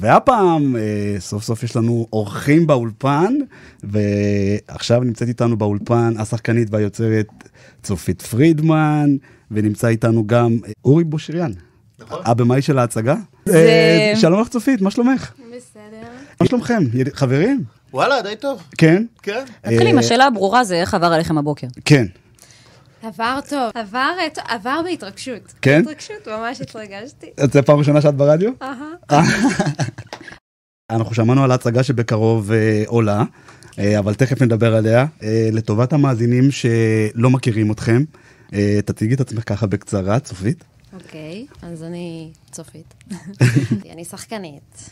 והפעם, סוף סוף יש לנו אורחים באולפן, ועכשיו נמצאת איתנו באולפן השחקנית והיוצרת צופית פרידמן, ונמצא איתנו גם אורי בושריאן, הבמאי של ההצגה. שלום לך צופית, מה שלומך? בסדר. מה שלומכם, חברים? וואלה, די טוב. כן? כן. נתחיל עם השאלה הברורה, זה איך עבר עליכם הבוקר. כן. עבר טוב, עבר בהתרגשות. כן? בהתרגשות, ממש התרגשתי. זה פעם ראשונה שאת ברדיו? אהה. אנחנו שמענו על ההצגה שבקרוב עולה, אבל תכף נדבר עליה. לטובת המאזינים שלא מכירים אתכם, תציגי את עצמך ככה בקצרה, צופית. אוקיי, אז אני צופית. אני שחקנית,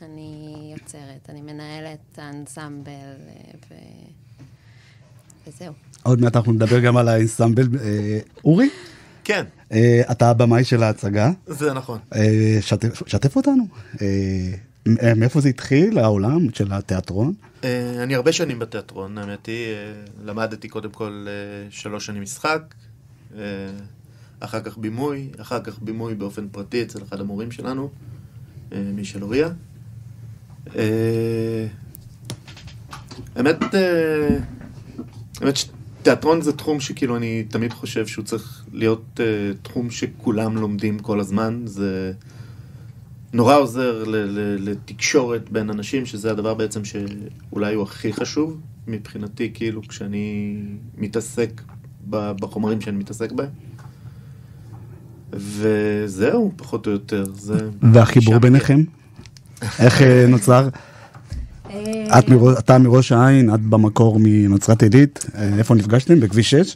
אני יוצרת, אני מנהלת האנסמבל, וזהו. עוד מעט אנחנו נדבר גם על האנסמבל. אורי? כן. אתה הבמאי של ההצגה. זה נכון. שתף אותנו. מאיפה זה התחיל, העולם של התיאטרון? אני הרבה שנים בתיאטרון, האמת היא. למדתי קודם כל 3 שנים משחק, אחר כך בימוי באופן פרטי אצל אחד המורים שלנו, מישל אוריה. האמת תיאטרון זה תחום שכאילו אני תמיד חושב שהוא צריך להיות תחום שכולם לומדים כל הזמן. זה נורא עוזר לתקשורת בין אנשים, שזה הדבר בעצם שאולי הוא הכי חשוב מבחינתי, כאילו כשאני מתעסק בחומרים שאני מתעסק בהם. וזהו, פחות או יותר. והחיבור ביניכם? איך נוצר? אתה מראש העין, את במקור מנצרת עילית, איפה נפגשתם? בכביש 6?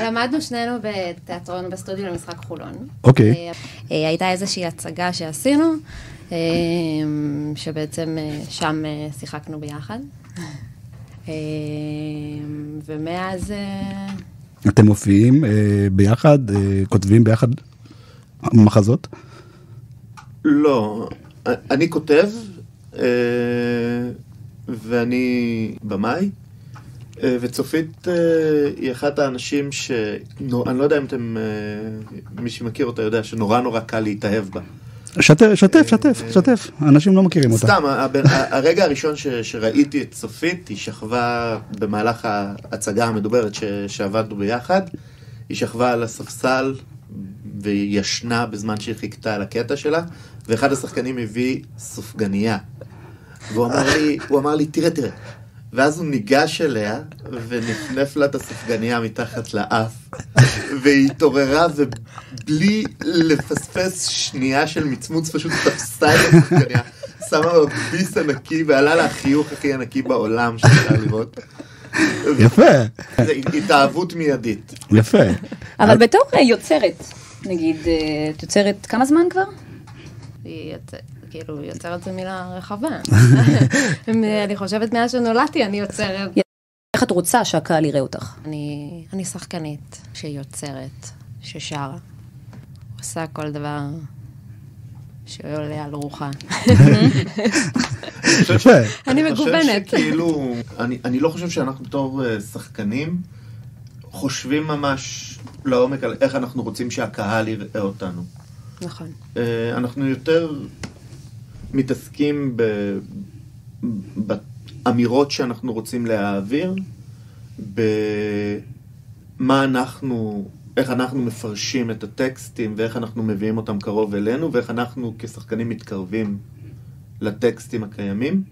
למדנו שנינו בתיאטרון בסטודיו למשחק חולון. אוקיי. הייתה איזושהי הצגה שעשינו, שבעצם שם שיחקנו ביחד. ומאז... אתם מופיעים ביחד, כותבים ביחד מחזות? לא, אני כותב, ואני במאי, וצופית היא אחת האנשים אני לא יודע אם אתם, מי שמכיר אותה יודע שנורא נורא קל להתאהב בה. שתף, אנשים לא מכירים אותה. סתם, הרגע הראשון שראיתי את צופית, היא שכבה במהלך ההצגה המדוברת שעבדנו ביחד, היא שכבה על הספסל והיא ישנה בזמן שהיא חיכתה על הקטע שלה, ואחד השחקנים הביא סופגניה. והוא אמר לי, תראה. ואז הוא ניגש אליה, ונפנף לה את הסופגניה מתחת לאף, והיא התעוררה, ובלי לפספס שנייה של מצמוץ, פשוט תפסה את הסופגניה, שמה ביס ענקי, ועלה לה החיוך הכי ענקי בעולם שאפשר לראות. יפה. זה התאהבות מיידית. יפה. אבל בתור יוצרת, נגיד, את יוצרת כמה זמן כבר? כאילו, יוצרת זה מילה רחבה. אני חושבת מאז שנולדתי, אני יוצרת. איך את רוצה שהקהל יראה אותך? אני שחקנית שיוצרת, ששרה. עושה כל דבר שעולה על רוחה. אני מגוונת. אני לא חושב שאנחנו בתור שחקנים חושבים ממש לעומק על איך אנחנו רוצים שהקהל יראה אותנו. נכון. אנחנו יותר מתעסקים באמירות שאנחנו רוצים להעביר, איך אנחנו מפרשים את הטקסטים, ואיך אנחנו מביאים אותם קרוב אלינו, ואיך אנחנו כשחקנים מתקרבים לטקסטים הקיימים.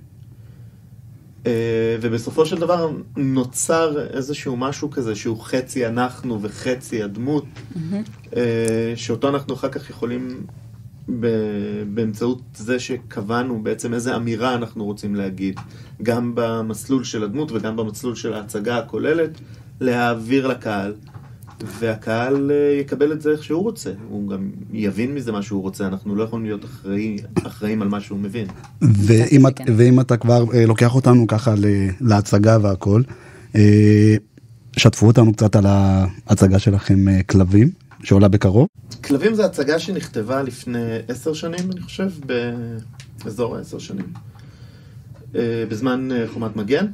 ובסופו של דבר נוצר איזשהו משהו כזה, שהוא חצי אנחנו וחצי הדמות, שאותו אנחנו אחר כך יכולים באמצעות זה שקבענו בעצם איזה אמירה אנחנו רוצים להגיד, גם במסלול של הדמות וגם במסלול של ההצגה הכוללת, להעביר לקהל, והקהל יקבל את זה איך שהוא רוצה, הוא גם יבין מזה מה שהוא רוצה, אנחנו לא יכולים להיות אחראים על מה שהוא מבין. ואם אתה כבר לוקח אותנו ככה להצגה והכל, שתפו אותנו קצת על ההצגה שלכם כלבים, שעולה בקרוב. כלבים זה הצגה שנכתבה לפני 10 שנים, אני חושב, באזור 10 שנים. בזמן חומת מגן.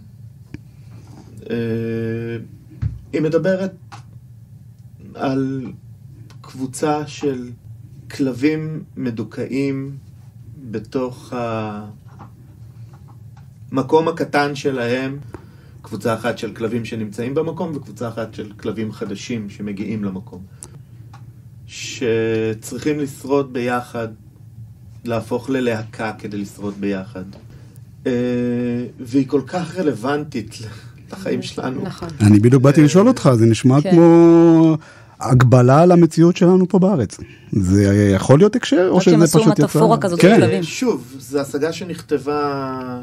היא מדברת על קבוצה של כלבים מדוכאים בתוך המקום הקטן שלהם, קבוצה אחת של כלבים שנמצאים במקום וקבוצה אחת של כלבים חדשים שמגיעים למקום, שצריכים לשרוד ביחד, להפוך ללהקה כדי לשרוד ביחד. והיא כל כך רלוונטית לחיים שלנו. נכון. אני בדיוק באתי לשאול אותך, זה נשמע כמו הגבלה על המציאות שלנו פה בארץ. זה יכול להיות הקשר, או שזה פשוט יצא? מטאפורה כזאת כן. של כלבים. שוב, זו השגה שנכתבה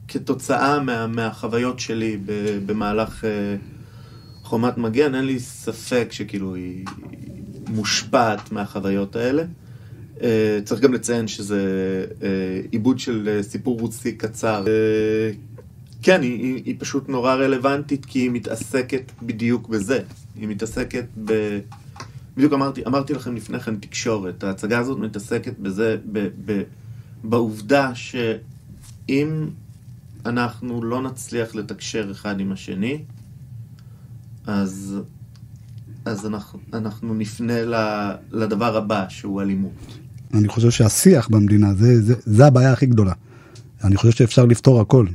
כתוצאה מהחוויות שלי במהלך חומת מגן. אין לי ספק שכאילו היא מושפעת מהחוויות האלה. צריך גם לציין שזה עיבוד של סיפור רוסי קצר. כן, היא פשוט נורא רלוונטית, כי היא מתעסקת בדיוק בזה. היא מתעסקת בדיוק אמרתי לכם לפני כן תקשורת. ההצגה הזאת מתעסקת בזה, בעובדה שאם אנחנו לא נצליח לתקשר אחד עם השני, אז אנחנו נפנה לדבר הבא, שהוא אלימות. אני חושב שהשיח במדינה, זה הבעיה הכי גדולה. אני חושב שאפשר לפתור הכל,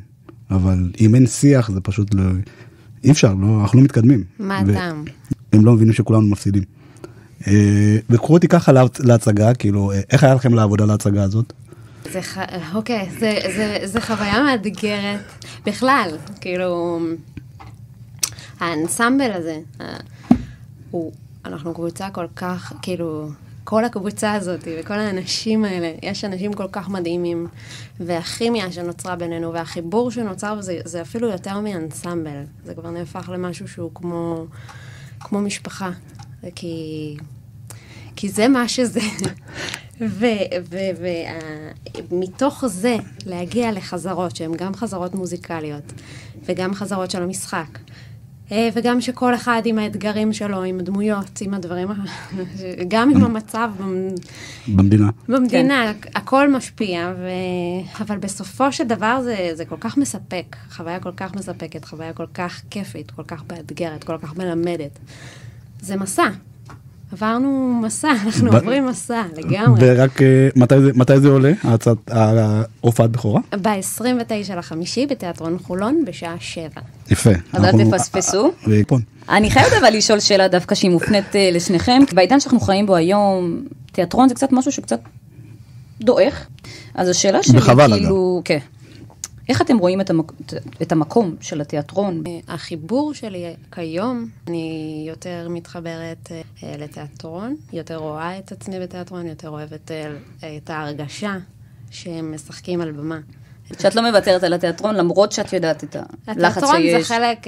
אבל אם אין שיח, זה פשוט לא... אי אפשר, אנחנו לא מתקדמים. מה הטעם? הם לא מבינים שכולנו מפסידים. וקחו אותי ככה להצגה, כאילו, איך היה לכם לעבוד על ההצגה הזאת? אוקיי, זה חוויה מאתגרת. בכלל, כאילו, האנסמבל הזה, אנחנו קבוצה כל כך, כאילו, כל הקבוצה הזאת וכל האנשים האלה, יש אנשים כל כך מדהימים, והכימיה שנוצרה בינינו, והחיבור שנוצר, זה אפילו יותר מאנסמבל. זה כבר נהפך למשהו שהוא כמו משפחה. כי זה מה שזה. ומתוך זה להגיע לחזרות, שהן גם חזרות מוזיקליות, וגם חזרות של המשחק. וגם שכל אחד עם האתגרים שלו, עם הדמויות, עם הדברים, גם עם המצב במדינה. במדינה, הכל משפיע, אבל בסופו של דבר זה כל כך מספק, חוויה כל כך מספקת, חוויה כל כך כיפית, כל כך מאתגרת, כל כך מלמדת. זה מסע. עברנו מסע, אנחנו עוברים מסע, לגמרי. ורק, מתי זה עולה, ההופעת בכורה? ב-29/5 בתיאטרון חולון בשעה 7. יפה. אז אל תפספסו. אני חייבת אבל לשאול שאלה דווקא שהיא מופנית לשניכם. בעידן שאנחנו חיים בו היום, תיאטרון זה קצת משהו שקצת דועך. אז השאלה שלי כאילו, כן. איך אתם רואים את המקום של התיאטרון? החיבור שלי כיום, אני יותר מתחברת לתיאטרון, יותר רואה את עצמי בתיאטרון, יותר אוהבת את ההרגשה שהם משחקים על במה. שאת לא מוותרת על התיאטרון, למרות שאת יודעת את הלחץ שיש. התיאטרון זה חלק,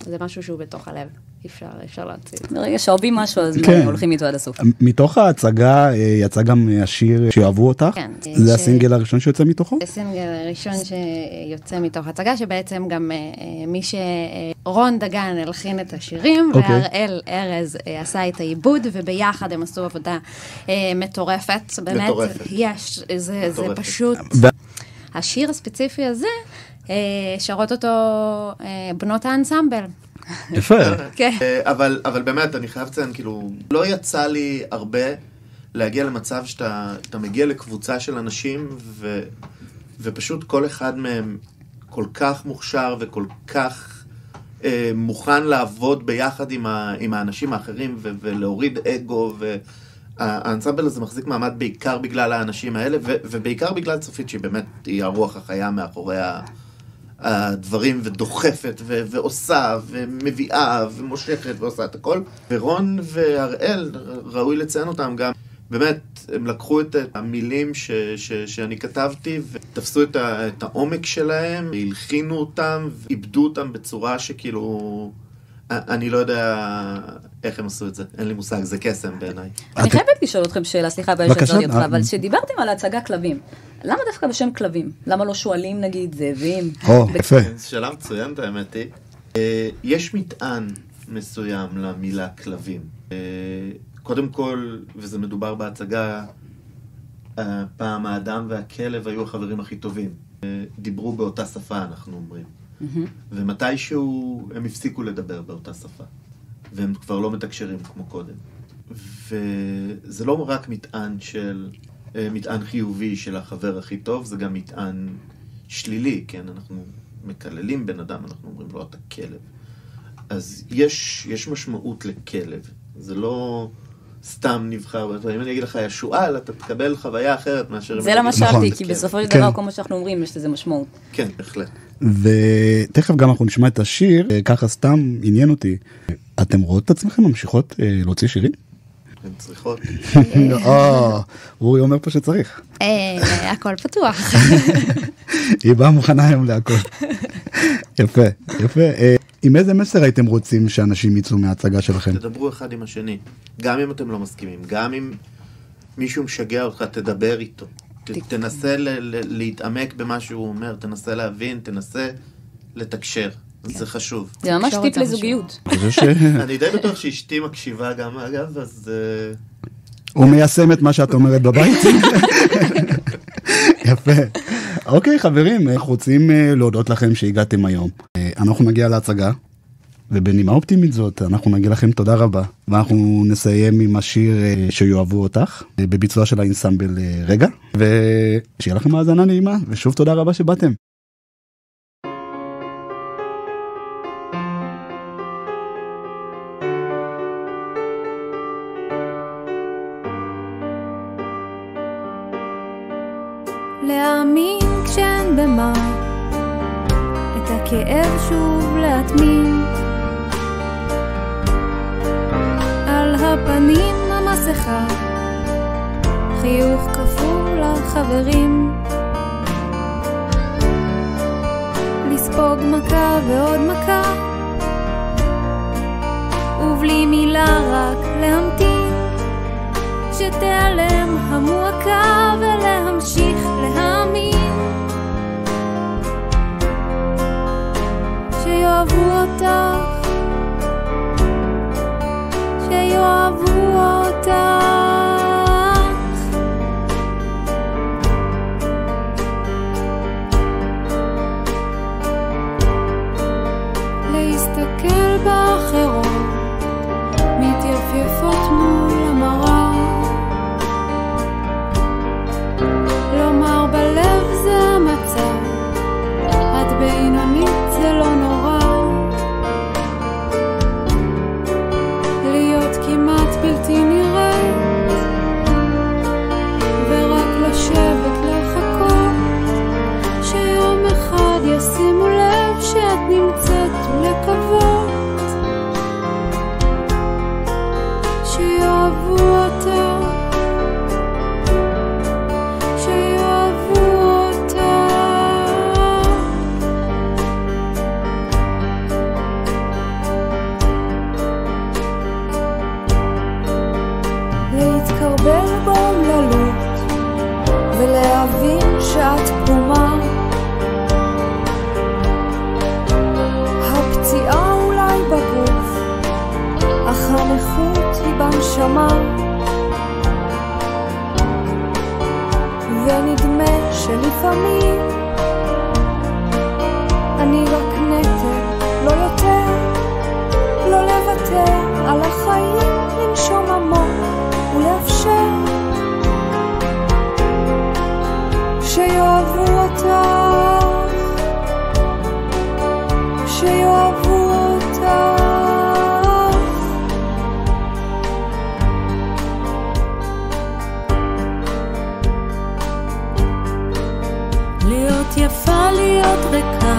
זה משהו שהוא בתוך הלב. אפשר להציג. ברגע שאוהבים משהו, אז הולכים איתו עד הסוף. מתוך ההצגה יצא גם השיר שאהבו אותך? כן. זה הסינגל הראשון שיוצא מתוכו? זה הסינגל הראשון שיוצא מתוך הצגה, שבעצם גם מי שרון דגן הלחין את השירים, והראל ארז עשה את העיבוד, וביחד הם עשו עבודה מטורפת. באמת, יש, זה פשוט... השיר הספציפי הזה, שרות אותו בנות האנסמבל. יפה. אבל באמת, אני חייב לציין, כאילו, לא יצא לי הרבה להגיע למצב שאתה מגיע לקבוצה של אנשים, ופשוט כל אחד מהם כל כך מוכשר וכל כך מוכן לעבוד ביחד עם האנשים האחרים, ולהוריד אגו, והאנסמבל הזה מחזיק מעמד בעיקר בגלל האנשים האלה, ובעיקר בגלל צופית שהיא באמת, היא הרוח החיה מאחורי הדברים, ודוחפת, ועושה, ומביאה, ומושכת, ועושה את הכל. ורון והראל, ראוי לציין אותם גם, באמת, הם לקחו את המילים שאני כתבתי, ותפסו את העומק שלהם, והלחינו אותם, ואיבדו אותם בצורה שכאילו... אני לא יודע איך הם עשו את זה, אין לי מושג, זה קסם בעיניי. אני חייבת לשאול אתכם שאלה, סליחה, בעצם אותך, אבל שדיברתם על ההצגה כלבים, למה דווקא בשם כלבים? למה לא שואלים נגיד זאבים? יפה. שאלה מצוינת האמת היא. יש מטען מסוים למילה כלבים. קודם כל, וזה מדובר בהצגה, פעם האדם והכלב היו החברים הכי טובים. דיברו באותה שפה, אנחנו אומרים. ומתישהו הם הפסיקו לדבר באותה שפה. והם כבר לא מתקשרים כמו קודם. וזה לא רק מטען חיובי של החבר הכי טוב, זה גם מטען שלילי, כן? אנחנו מקללים בן אדם, אנחנו אומרים לו, אתה כלב. אז יש משמעות לכלב. זה לא סתם נבחר. אם אני אגיד לך ישועל, אתה תקבל חוויה אחרת מאשר... זה למה שאלתי, כי בסופו של דבר, כל מה שאנחנו אומרים, יש לזה משמעות. כן, בהחלט. ותכף גם אנחנו נשמע את השיר, ככה סתם עניין אותי. אתם רואות את עצמכם ממשיכות להוציא שירים? הן צריכות. אורי אומר פה שצריך. הכל פתוח. היא באה מוכנה היום להכל. יפה, יפה. עם איזה מסר הייתם רוצים שאנשים יצאו מההצגה שלכם? תדברו אחד עם השני. גם אם אתם לא מסכימים, גם אם מישהו משגע אותך, תדבר איתו. תנסה להתעמק במה שהוא אומר, תנסה להבין, תנסה לתקשר. זה חשוב. זה ממש טיפ לזוגיות. אני די בטוח שאשתי מקשיבה גם, אגב, אז... הוא מיישם את מה שאת אומרת בבית. יפה. אוקיי, חברים, אנחנו רוצים להודות לכם שהגעתם היום. אנחנו נגיע להצגה, ובנימה אופטימית זאת, אנחנו נגיד לכם תודה רבה. ואנחנו נסיים עם השיר שיאהבו אותך, בביצוע של האינסמבל רגע, ושיהיה לכם האזנה נעימה, ושוב תודה רבה שבאתם. להאמין כשאין במה, את הכאב שוב להטמין, על הפנים המסכה, חיוך כפול לחברים, לספוג מכה ועוד מכה, ובלי מילה רק להמתין שתיעלם המועקה, ולהמשיך להאמין שיאהבו אותך, שיאהבו אותך, להסתכל באחרות מתייפייפות מול המראה, לומר בלב זה המצב, את בינונית זה לא נורא, להיות כמעט בלתי נראית, ורק לשבת לחכות שיום אחד ישימו לב שאת נמצאת, ולקוות שיאהבו אותך, ולהבין שאת פרומה, הפציעה אולי בגוף, אך הנכות היא בנשמה, ונדמה שלפעמים אני רק נטל, לא יותר, לא לוותר על החיים, לנשום עמוק ולאפשר שיאהבו אותך, שיאהבו אותך, להיות יפה, להיות ריקה,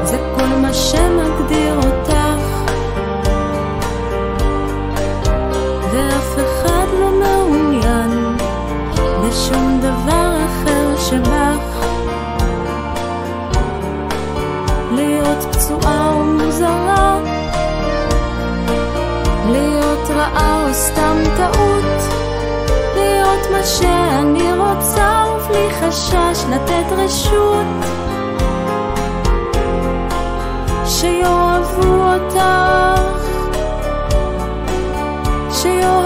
זה כל מה שמגדיר אותך, ואף אחד לא מעוניין בשום דבר אחר שבך, להיות פצועה ומוזרה, להיות רעה או סתם טעות, להיות מה שאני רוצה ובלי חשש לתת רשות, שיאהבו אותך, שיאהבו